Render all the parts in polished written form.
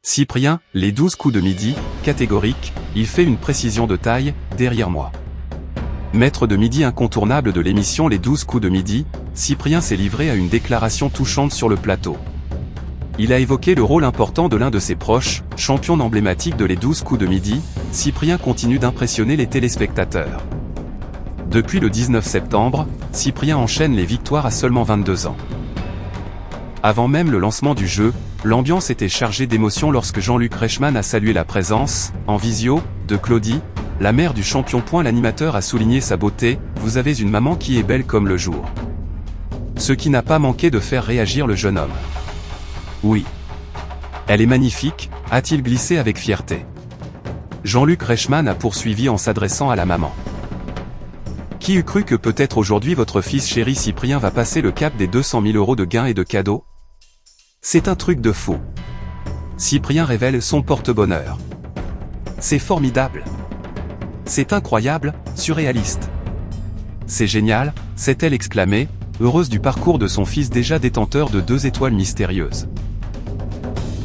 Cyprien, les 12 coups de midi, catégorique, il fait une précision de taille, derrière moi. Maître de midi incontournable de l'émission Les 12 coups de midi, Cyprien s'est livré à une déclaration touchante sur le plateau. Il a évoqué le rôle important de l'un de ses proches, champion emblématique de Les 12 coups de midi. Cyprien continue d'impressionner les téléspectateurs. Depuis le 19 septembre, Cyprien enchaîne les victoires à seulement 22 ans. Avant même le lancement du jeu, l'ambiance était chargée d'émotions lorsque Jean-Luc Reichmann a salué la présence, en visio, de Claudie, la mère du champion. L'animateur a souligné sa beauté, « Vous avez une maman qui est belle comme le jour ». Ce qui n'a pas manqué de faire réagir le jeune homme. Oui. Elle est magnifique, a-t-il glissé avec fierté. Jean-Luc Reichmann a poursuivi en s'adressant à la maman. Qui eût cru que peut-être aujourd'hui votre fils chéri Cyprien va passer le cap des 200 000 € de gains et de cadeaux? C'est un truc de fou. Cyprien révèle son porte-bonheur. C'est formidable. C'est incroyable, surréaliste. C'est génial, s'est-elle exclamée, heureuse du parcours de son fils déjà détenteur de 2 étoiles mystérieuses.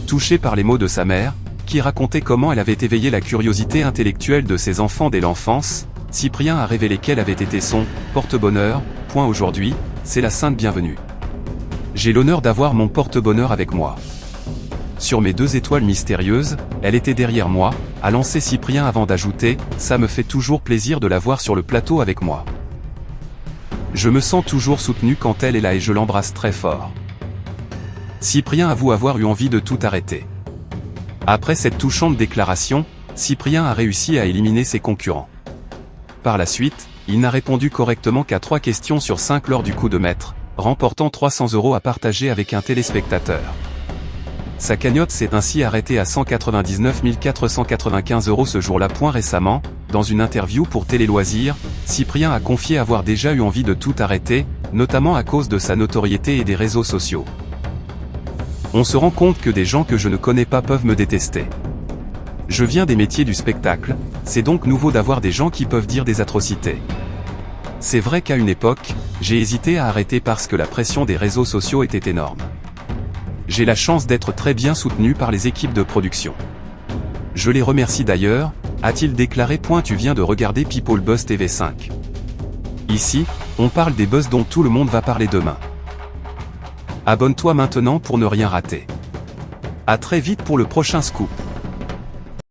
Touchée par les mots de sa mère, qui racontait comment elle avait éveillé la curiosité intellectuelle de ses enfants dès l'enfance, Cyprien a révélé quel avait été son porte-bonheur. Aujourd'hui, c'est la Sainte Bienvenue. J'ai l'honneur d'avoir mon porte-bonheur avec moi. Sur mes 2 étoiles mystérieuses, elle était derrière moi, a lancé Cyprien avant d'ajouter, ça me fait toujours plaisir de la voir sur le plateau avec moi. Je me sens toujours soutenu quand elle est là et je l'embrasse très fort. Cyprien avoue avoir eu envie de tout arrêter. Après cette touchante déclaration, Cyprien a réussi à éliminer ses concurrents. Par la suite, il n'a répondu correctement qu'à 3 questions sur 5 lors du coup de maître, remportant 300 € à partager avec un téléspectateur. Sa cagnotte s'est ainsi arrêtée à 199 495 € ce jour-là. Récemment, dans une interview pour Télé Loisirs, Cyprien a confié avoir déjà eu envie de tout arrêter, notamment à cause de sa notoriété et des réseaux sociaux. On se rend compte que des gens que je ne connais pas peuvent me détester. Je viens des métiers du spectacle, c'est donc nouveau d'avoir des gens qui peuvent dire des atrocités. C'est vrai qu'à une époque, j'ai hésité à arrêter parce que la pression des réseaux sociaux était énorme. J'ai la chance d'être très bien soutenu par les équipes de production. Je les remercie d'ailleurs, a-t-il déclaré. Tu viens de regarder People Buzz TV5. Ici, on parle des buzz dont tout le monde va parler demain. Abonne-toi maintenant pour ne rien rater. À très vite pour le prochain scoop.